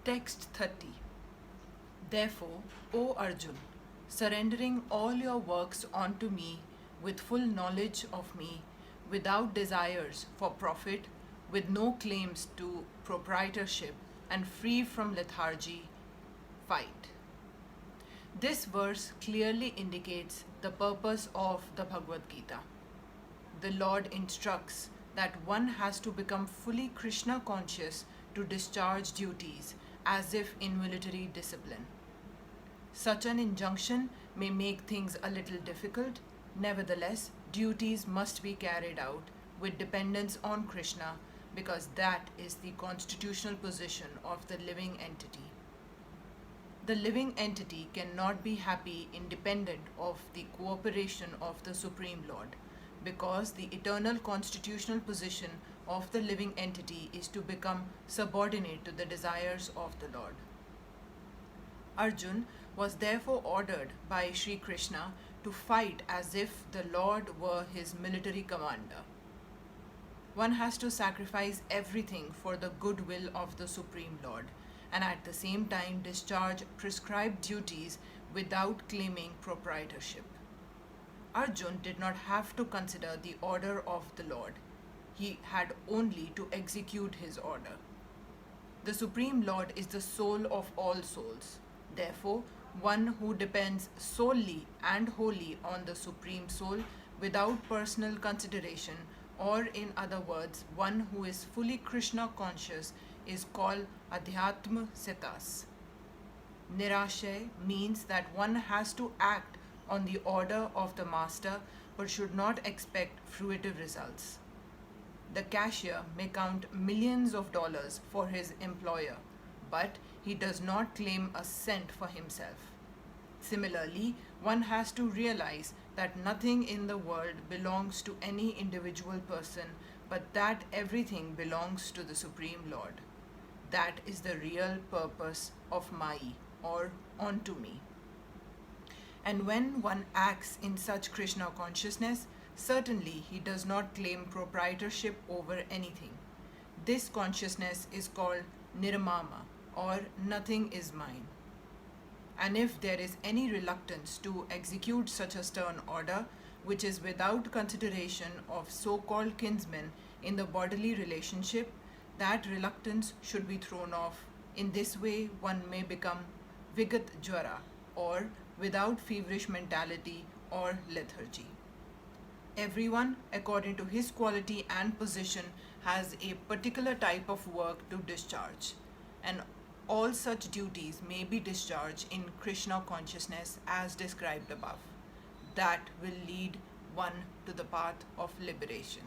Text 30. Therefore, O Arjun, surrendering all your works onto me with full knowledge of me, without desires for profit, with no claims to proprietorship, and free from lethargy, fight. This verse clearly indicates the purpose of the Bhagavad Gita. The Lord instructs that one has to become fully Krishna conscious to discharge duties as if in military discipline. Such an injunction may make things a little difficult. Nevertheless, duties must be carried out with dependence on Krishna because that is the constitutional position of the living entity. The living entity cannot be happy independent of the cooperation of the Supreme Lord because the eternal constitutional position of the living entity is to become subordinate to the desires of the Lord. Arjun was therefore ordered by Sri Krishna to fight as if the Lord were his military commander. One has to sacrifice everything for the goodwill of the Supreme Lord and at the same time discharge prescribed duties without claiming proprietorship. Arjun did not have to consider the order of the Lord. He had only to execute his order. The Supreme Lord is the soul of all souls. Therefore, one who depends solely and wholly on the Supreme Soul without personal consideration, or in other words, one who is fully Krishna conscious, is called Adhyatma Sitas. Nirashay means that one has to act on the order of the master but should not expect fruitive results. The cashier may count millions of dollars for his employer, but he does not claim a cent for himself. Similarly, one has to realize that nothing in the world belongs to any individual person, but that everything belongs to the Supreme Lord. That is the real purpose of Mai, or onto me. And when one acts in such Krishna consciousness, certainly he does not claim proprietorship over anything. This consciousness is called Nirmama, or nothing is mine. And if there is any reluctance to execute such a stern order, which is without consideration of so-called kinsmen in the bodily relationship, that reluctance should be thrown off. In this way, one may become Vigat Jwara, or without feverish mentality or lethargy. Everyone, according to his quality and position, has a particular type of work to discharge, and all such duties may be discharged in Krishna consciousness as described above. That will lead one to the path of liberation.